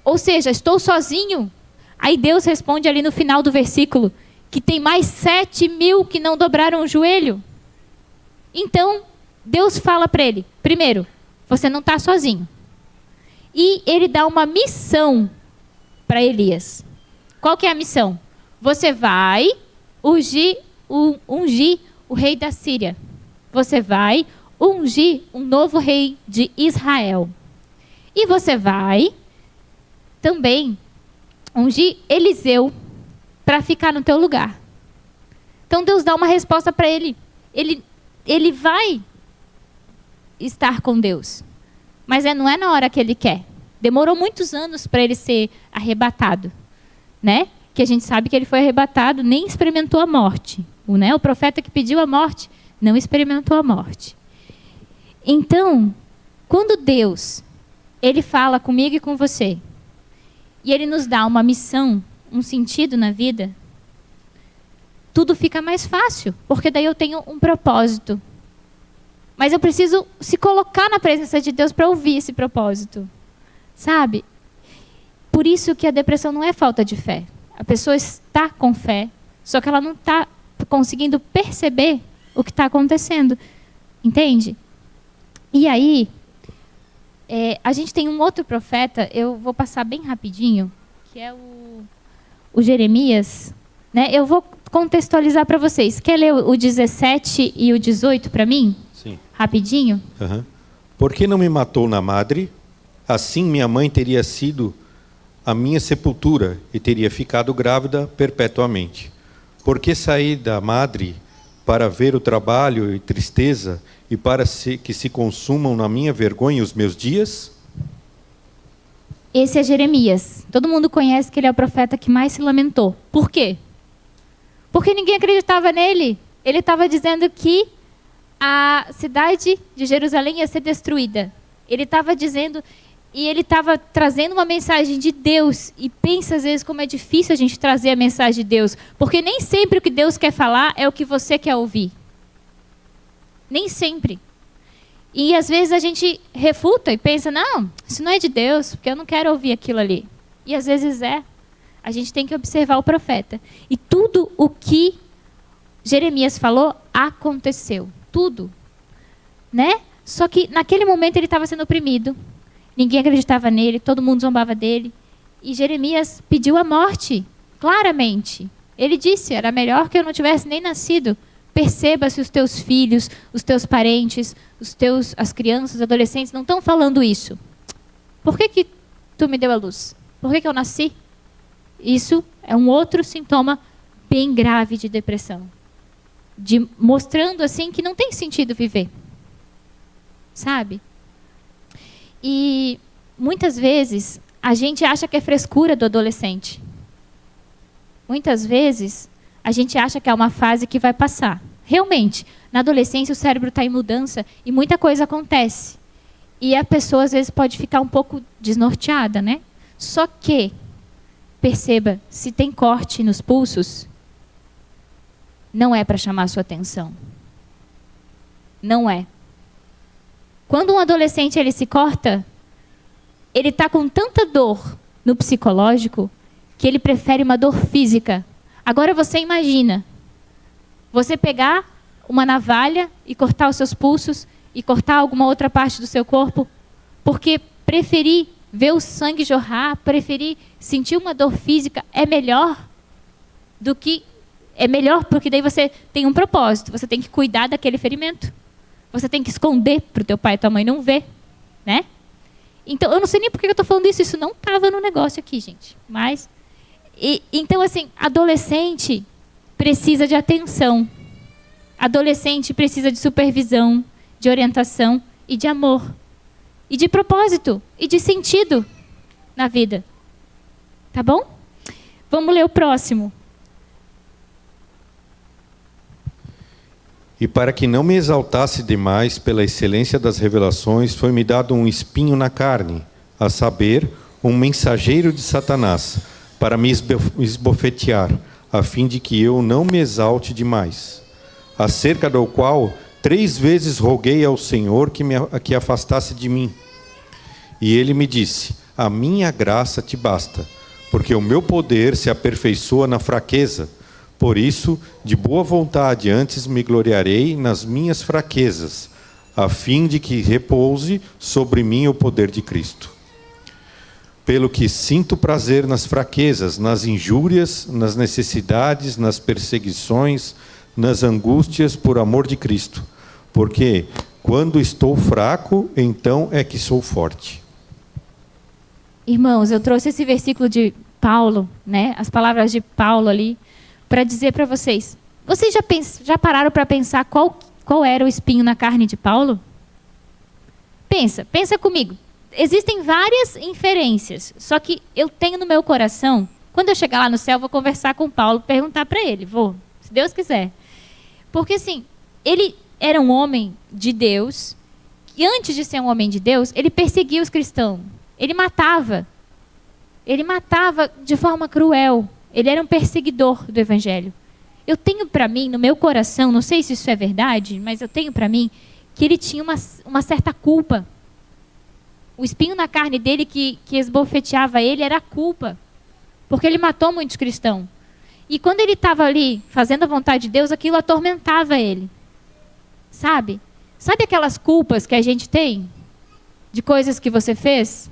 Ou seja, estou sozinho. Aí Deus responde ali no final do versículo que tem mais 7.000 que não dobraram o joelho. Então, Deus fala para ele, primeiro, você não está sozinho. E ele dá uma missão para Elias. Qual que é a missão? Você vai ungir o rei da Síria. Você vai ungir um novo rei de Israel. E você vai também ungir Eliseu para ficar no teu lugar. Então Deus dá uma resposta para ele. Ele vai estar com Deus. Mas não é na hora que ele quer. Demorou muitos anos para ele ser arrebatado. Né? Que a gente sabe que ele foi arrebatado, nem experimentou a morte. O profeta que pediu a morte não experimentou a morte. Então, quando Deus, ele fala comigo e com você, e ele nos dá uma missão, um sentido na vida, tudo fica mais fácil, porque daí eu tenho um propósito. Mas eu preciso se colocar na presença de Deus para ouvir esse propósito. Sabe? Por isso que a depressão não é falta de fé. A pessoa está com fé, só que ela não está conseguindo perceber o que está acontecendo. Entende? E aí, a gente tem um outro profeta, eu vou passar bem rapidinho, que é o Jeremias. Né? Eu vou contextualizar para vocês. Quer ler o 17 e o 18 para mim? Sim. Rapidinho? Uhum. Por que não me matou na madre? Assim minha mãe teria sido a minha sepultura e teria ficado grávida perpetuamente. Por que saí da madre para ver o trabalho e tristeza e para que se consumam na minha vergonha os meus dias? Esse é Jeremias. Todo mundo conhece que ele é o profeta que mais se lamentou. Por quê? Porque ninguém acreditava nele. Ele estava dizendo que a cidade de Jerusalém ia ser destruída. Ele estava dizendo... E ele estava trazendo uma mensagem de Deus. E pensa às vezes como é difícil a gente trazer a mensagem de Deus. Porque nem sempre o que Deus quer falar é o que você quer ouvir. Nem sempre. E às vezes a gente refuta e pensa, não, isso não é de Deus, porque eu não quero ouvir aquilo ali. E às vezes é. A gente tem que observar o profeta. E tudo o que Jeremias falou aconteceu. Tudo. Né? Só que naquele momento ele estava sendo oprimido. Ninguém acreditava nele, todo mundo zombava dele. E Jeremias pediu a morte, claramente. Ele disse, era melhor que eu não tivesse nem nascido. Perceba se os teus filhos, os teus parentes, as crianças, os adolescentes não estão falando isso. Por que tu me deu a luz? Por que eu nasci? Isso é um outro sintoma bem grave de depressão. Mostrando assim que não tem sentido viver. Sabe? E muitas vezes a gente acha que é frescura do adolescente. Muitas vezes a gente acha que é uma fase que vai passar. Realmente, na adolescência o cérebro está em mudança e muita coisa acontece. E a pessoa às vezes pode ficar um pouco desnorteada, né? Só que, perceba, se tem corte nos pulsos, não é para chamar a sua atenção. Não é. Quando um adolescente ele se corta, ele está com tanta dor no psicológico que ele prefere uma dor física. Agora você imagina, você pegar uma navalha e cortar os seus pulsos e cortar alguma outra parte do seu corpo, porque preferir ver o sangue jorrar, preferir sentir uma dor física é melhor porque daí você tem um propósito, você tem que cuidar daquele ferimento. Você tem que esconder para o teu pai e tua mãe não ver, né? Então, eu não sei nem por que eu estou falando isso. Isso não estava no negócio aqui, gente. Mas, então, assim, adolescente precisa de atenção. Adolescente precisa de supervisão, de orientação e de amor. E de propósito. E de sentido na vida. Tá bom? Vamos ler o próximo. E para que não me exaltasse demais pela excelência das revelações, foi-me dado um espinho na carne, a saber, um mensageiro de Satanás, para me esbofetear, a fim de que eu não me exalte demais. Acerca do qual 3 vezes roguei ao Senhor que afastasse de mim. E ele me disse: a minha graça te basta, porque o meu poder se aperfeiçoa na fraqueza. Por isso, de boa vontade, antes me gloriarei nas minhas fraquezas, a fim de que repouse sobre mim o poder de Cristo. Pelo que sinto prazer nas fraquezas, nas injúrias, nas necessidades, nas perseguições, nas angústias por amor de Cristo. Porque quando estou fraco, então é que sou forte. Irmãos, eu trouxe esse versículo de Paulo, né? As palavras de Paulo ali, para dizer para vocês. Vocês já pararam para pensar qual era o espinho na carne de Paulo? Pensa comigo. Existem várias inferências, só que eu tenho no meu coração, quando eu chegar lá no céu, eu vou conversar com Paulo, perguntar para ele, se Deus quiser. Porque assim, ele era um homem de Deus, e antes de ser um homem de Deus, ele perseguia os cristãos, ele matava de forma cruel, ele era um perseguidor do evangelho. Eu tenho para mim, no meu coração, não sei se isso é verdade, mas eu tenho para mim, que ele tinha uma certa culpa. O espinho na carne dele que esbofeteava ele era a culpa. Porque ele matou muitos cristãos. E quando ele estava ali fazendo a vontade de Deus, aquilo atormentava ele. Sabe? Sabe aquelas culpas que a gente tem? De coisas que você fez?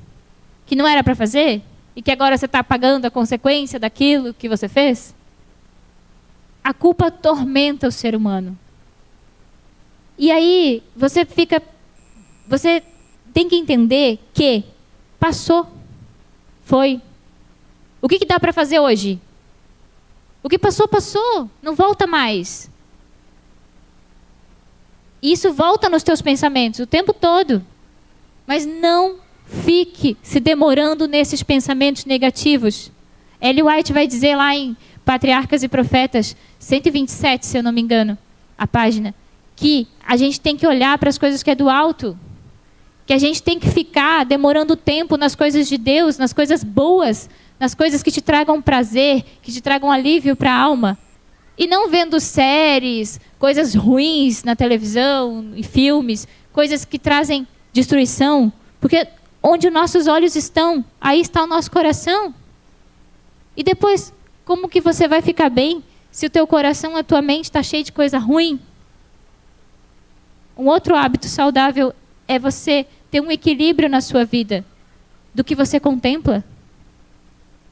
Que não era para fazer? E que agora você está pagando a consequência daquilo que você fez? A culpa atormenta o ser humano. E aí você tem que entender que passou, foi. O que dá para fazer hoje? O que passou, passou, não volta mais. E isso volta nos teus pensamentos o tempo todo. Mas não fique se demorando nesses pensamentos negativos. Ellen White vai dizer lá em Patriarcas e Profetas, 127, se eu não me engano, a página, que a gente tem que olhar para as coisas que é do alto. Que a gente tem que ficar demorando tempo nas coisas de Deus, nas coisas boas, nas coisas que te tragam prazer, que te tragam alívio para a alma. E não vendo séries, coisas ruins na televisão e filmes, coisas que trazem destruição. Porque onde os nossos olhos estão, aí está o nosso coração. E depois, como que você vai ficar bem se o teu coração, a tua mente está cheia de coisa ruim? Um outro hábito saudável é você ter um equilíbrio na sua vida do que você contempla.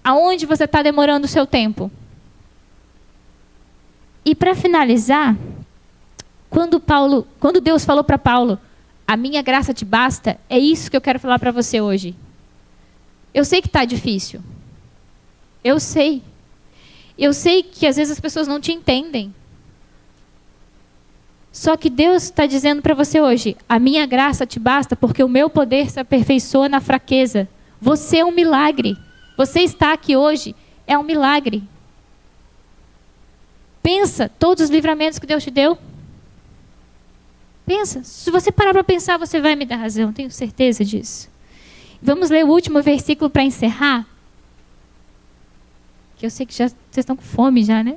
Aonde você está demorando o seu tempo? E para finalizar, quando Deus falou para Paulo, a minha graça te basta, é isso que eu quero falar para você hoje. Eu sei que está difícil. Eu sei. Eu sei que às vezes as pessoas não te entendem. Só que Deus está dizendo para você hoje, a minha graça te basta porque o meu poder se aperfeiçoa na fraqueza. Você é um milagre. Você está aqui hoje, é um milagre. Pensa todos os livramentos que Deus te deu. Pensa. Se você parar para pensar, você vai me dar razão, tenho certeza disso. Vamos ler o último versículo para encerrar. Que eu sei que vocês estão com fome já, né?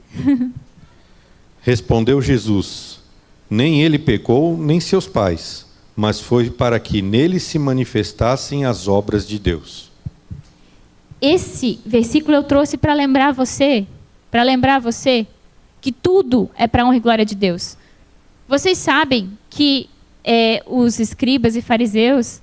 Respondeu Jesus: nem ele pecou, nem seus pais, mas foi para que nele se manifestassem as obras de Deus. Esse versículo eu trouxe para lembrar você que tudo é para a honra e glória de Deus. Vocês sabem que os escribas e fariseus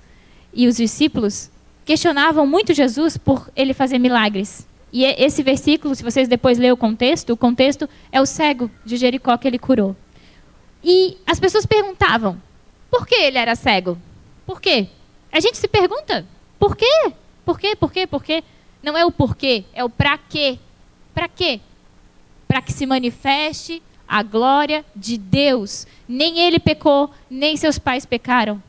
e os discípulos questionavam muito Jesus por ele fazer milagres. E esse versículo, se vocês depois lerem o contexto é o cego de Jericó que ele curou. E as pessoas perguntavam, por que ele era cego? Por quê? A gente se pergunta, por quê? Por quê? Por quê? Por quê? Não é o porquê, é o pra quê. Pra quê? Para que se manifeste a glória de Deus. Nem ele pecou, nem seus pais pecaram.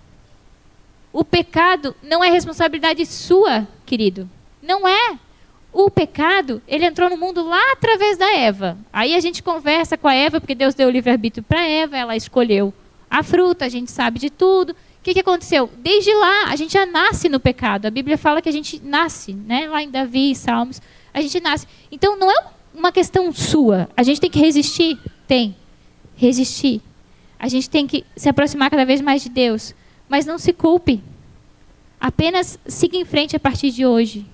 O pecado não é responsabilidade sua, querido. Não é. O pecado, ele entrou no mundo lá através da Eva. Aí a gente conversa com a Eva, porque Deus deu o livre-arbítrio para Eva, ela escolheu a fruta, a gente sabe de tudo. O que aconteceu? Desde lá, a gente já nasce no pecado. A Bíblia fala que a gente nasce, né? Lá em Davi e Salmos, a gente nasce. Então, não é uma questão sua. A gente tem que resistir? Tem. Resistir. A gente tem que se aproximar cada vez mais de Deus. Mas não se culpe. Apenas siga em frente a partir de hoje.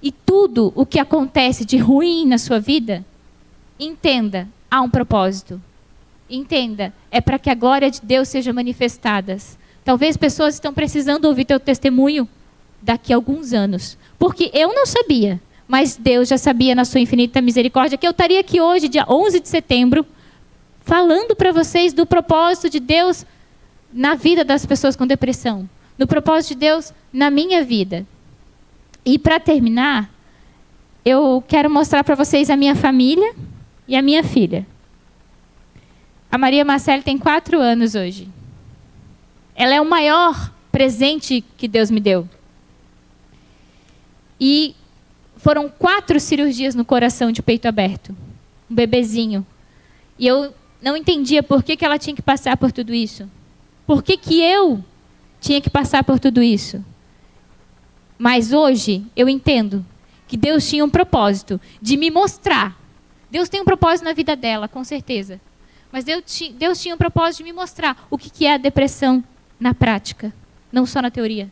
E tudo o que acontece de ruim na sua vida, entenda, há um propósito. Entenda, é para que a glória de Deus seja manifestada. Talvez pessoas estão precisando ouvir teu testemunho daqui a alguns anos. Porque eu não sabia, mas Deus já sabia na sua infinita misericórdia que eu estaria aqui hoje, dia 11 de setembro, falando para vocês do propósito de Deus na vida das pessoas com depressão. No propósito de Deus na minha vida. E para terminar, eu quero mostrar para vocês a minha família e a minha filha. A Maria Marcele tem 4 anos hoje. Ela é o maior presente que Deus me deu. E foram 4 cirurgias no coração de peito aberto. Um bebezinho. E eu não entendia por que ela tinha que passar por tudo isso. Por que eu tinha que passar por tudo isso? Mas hoje eu entendo que Deus tinha um propósito de me mostrar. Deus tem um propósito na vida dela, com certeza. Mas Deus tinha um propósito de me mostrar o que é a depressão na prática, não só na teoria.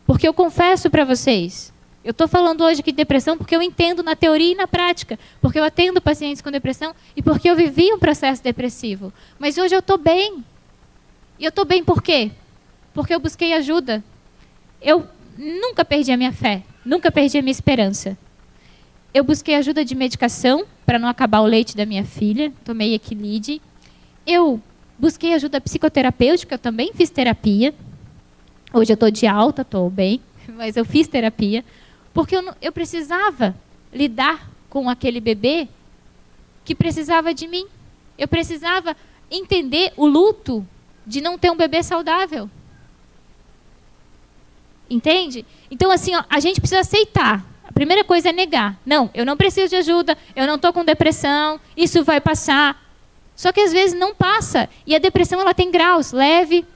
Porque eu confesso para vocês, eu estou falando hoje aqui de depressão porque eu entendo na teoria e na prática. Porque eu atendo pacientes com depressão e porque eu vivi um processo depressivo. Mas hoje eu estou bem. E eu estou bem por quê? Porque eu busquei ajuda. Eu nunca perdi a minha fé, nunca perdi a minha esperança. Eu busquei ajuda de medicação para não acabar o leite da minha filha, tomei Equilide. Eu busquei ajuda psicoterapêutica, eu também fiz terapia. Hoje eu estou de alta, estou bem, mas eu fiz terapia. Porque eu precisava lidar com aquele bebê que precisava de mim. Eu precisava entender o luto de não ter um bebê saudável. Entende? Então, assim, ó, a gente precisa aceitar. A primeira coisa é negar. Não, eu não preciso de ajuda, eu não estou com depressão, isso vai passar. Só que às vezes não passa. E a depressão ela tem graus. Leve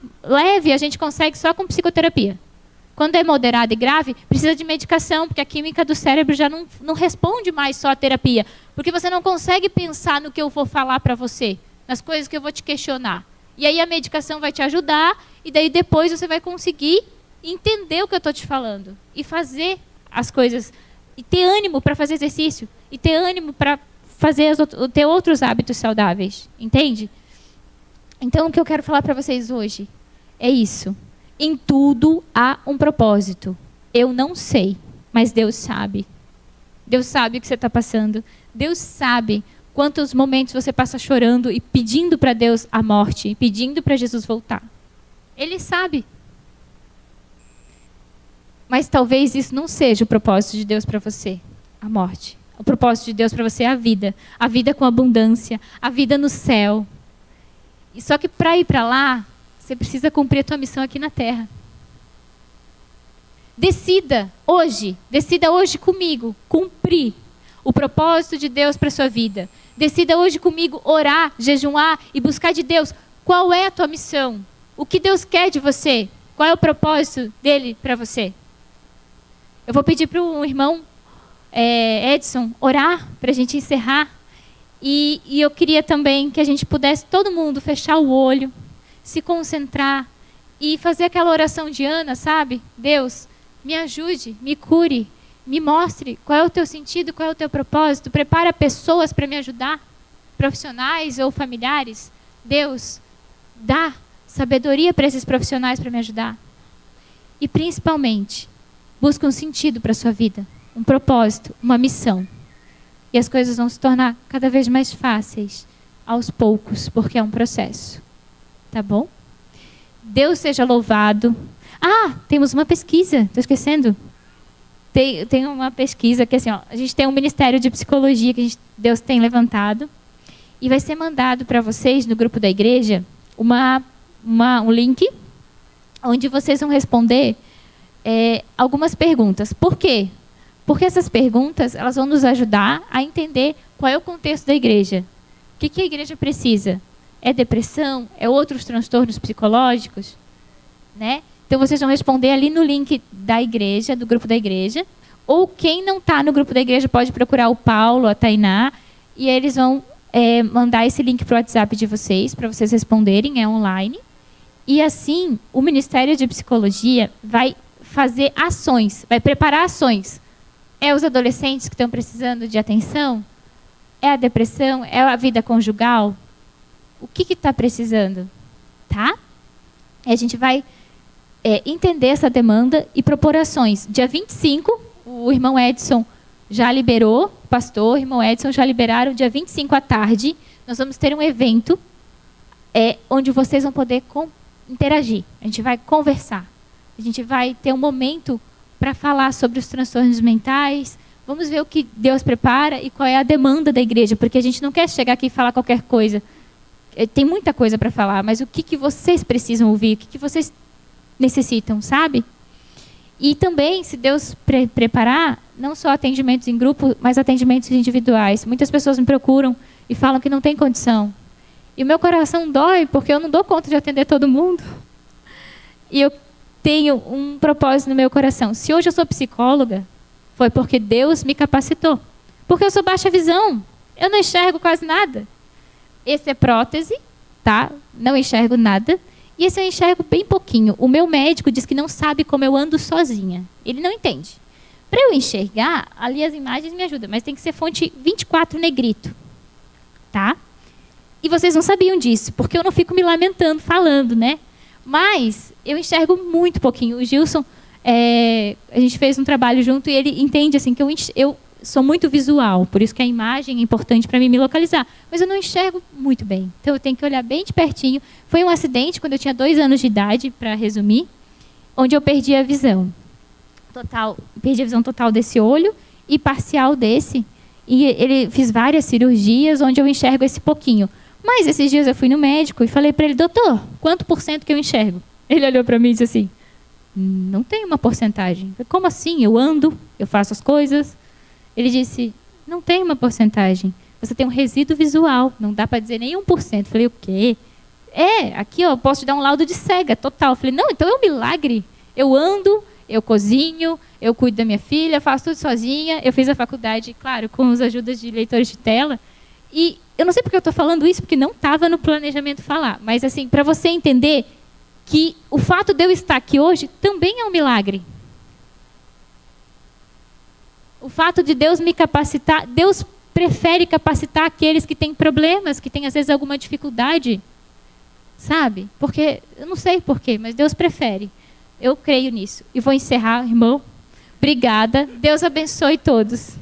a gente consegue só com psicoterapia. Quando é moderada e grave, precisa de medicação, porque a química do cérebro já não responde mais só à terapia. Porque você não consegue pensar no que eu vou falar para você, nas coisas que eu vou te questionar. E aí a medicação vai te ajudar, e daí depois você vai conseguir entender o que eu estou te falando. E fazer as coisas, e ter ânimo para fazer exercício, e ter ânimo para ter outros hábitos saudáveis. Entende? Então o que eu quero falar para vocês hoje é isso. Em tudo há um propósito. Eu não sei, mas Deus sabe. Deus sabe o que você está passando. Deus sabe quantos momentos você passa chorando e pedindo para Deus a morte, e pedindo para Jesus voltar. Ele sabe. Mas talvez isso não seja o propósito de Deus para você, a morte. O propósito de Deus para você é a vida com abundância, a vida no céu. E só que para ir para lá, você precisa cumprir a tua missão aqui na terra. Decida hoje comigo, cumprir o propósito de Deus para a sua vida. Decida hoje comigo orar, jejuar e buscar de Deus qual é a tua missão. O que Deus quer de você? Qual é o propósito dele para você? Eu vou pedir para o irmão Edson orar para a gente encerrar. E eu queria também que a gente pudesse, todo mundo, fechar o olho, se concentrar e fazer aquela oração de Ana, sabe? Deus, me ajude, me cure, me mostre qual é o teu sentido, qual é o teu propósito. Prepara pessoas para me ajudar, profissionais ou familiares. Deus, dá sabedoria para esses profissionais para me ajudar. E principalmente, busca um sentido para a sua vida, um propósito, uma missão. E as coisas vão se tornar cada vez mais fáceis, aos poucos, porque é um processo. Tá bom? Deus seja louvado. Ah, temos uma pesquisa, estou esquecendo. Tem uma pesquisa que assim, ó, a gente tem um ministério de psicologia que Deus tem levantado e vai ser mandado para vocês no grupo da igreja um link onde vocês vão responder algumas perguntas. Por quê? Porque essas perguntas elas vão nos ajudar a entender qual é o contexto da igreja. O que a igreja precisa? É depressão? É outros transtornos psicológicos? Né? Então, vocês vão responder ali no link da igreja, do grupo da igreja. Ou quem não está no grupo da igreja pode procurar o Paulo, a Tainá, e eles vão mandar esse link para o WhatsApp de vocês, para vocês responderem, é online. E assim, o Ministério de Psicologia vai fazer ações, vai preparar ações. É os adolescentes que estão precisando de atenção? É a depressão? É a vida conjugal? O que está precisando? Tá? E a gente vai entender essa demanda e propor ações. Dia 25, o irmão Edson já liberou, o pastor, o irmão Edson já liberaram, dia 25 à tarde, nós vamos ter um evento onde vocês vão poder interagir. A gente vai conversar. A gente vai ter um momento para falar sobre os transtornos mentais. Vamos ver o que Deus prepara e qual é a demanda da igreja, porque a gente não quer chegar aqui e falar qualquer coisa. Tem muita coisa para falar, mas o que vocês precisam ouvir, o que vocês necessitam, sabe? E também, se Deus preparar, não só atendimentos em grupo, mas atendimentos individuais. Muitas pessoas me procuram e falam que não tem condição. E o meu coração dói, porque eu não dou conta de atender todo mundo. E eu tenho um propósito no meu coração. Se hoje eu sou psicóloga, foi porque Deus me capacitou. Porque eu sou baixa visão. Eu não enxergo quase nada. Esse é prótese, tá? Não enxergo nada. E esse eu enxergo bem pouquinho. O meu médico diz que não sabe como eu ando sozinha. Ele não entende. Para eu enxergar, ali as imagens me ajudam, mas tem que ser fonte 24 negrito. Tá? E vocês não sabiam disso, porque eu não fico me lamentando, falando, né? Mas eu enxergo muito pouquinho. O Gilson, a gente fez um trabalho junto e ele entende assim, que eu sou muito visual, por isso que a imagem é importante para mim me localizar. Mas eu não enxergo muito bem, então eu tenho que olhar bem de pertinho. Foi um acidente quando eu tinha 2 anos de idade, para resumir, onde eu perdi a visão total, desse olho e parcial desse. E ele fiz várias cirurgias onde eu enxergo esse pouquinho. Mas esses dias eu fui no médico e falei para ele, doutor, quanto % que eu enxergo? Ele olhou para mim e disse assim, não tem uma porcentagem. Eu falei, como assim? Eu ando, eu faço as coisas. Ele disse, não tem uma porcentagem. Você tem um resíduo visual, não dá para dizer nem 1%. Eu falei, o quê? Aqui ó, eu posso te dar um laudo de cega total. Eu falei, não, então é um milagre. Eu ando, eu cozinho, eu cuido da minha filha, faço tudo sozinha. Eu fiz a faculdade, claro, com as ajudas de leitores de tela. E eu não sei porque eu estou falando isso, porque não estava no planejamento falar. Mas, assim, para você entender que o fato de eu estar aqui hoje também é um milagre. O fato de Deus me capacitar, Deus prefere capacitar aqueles que têm problemas, que têm, às vezes, alguma dificuldade. Sabe? Porque, eu não sei porquê, mas Deus prefere. Eu creio nisso. E vou encerrar, irmão. Obrigada. Deus abençoe todos.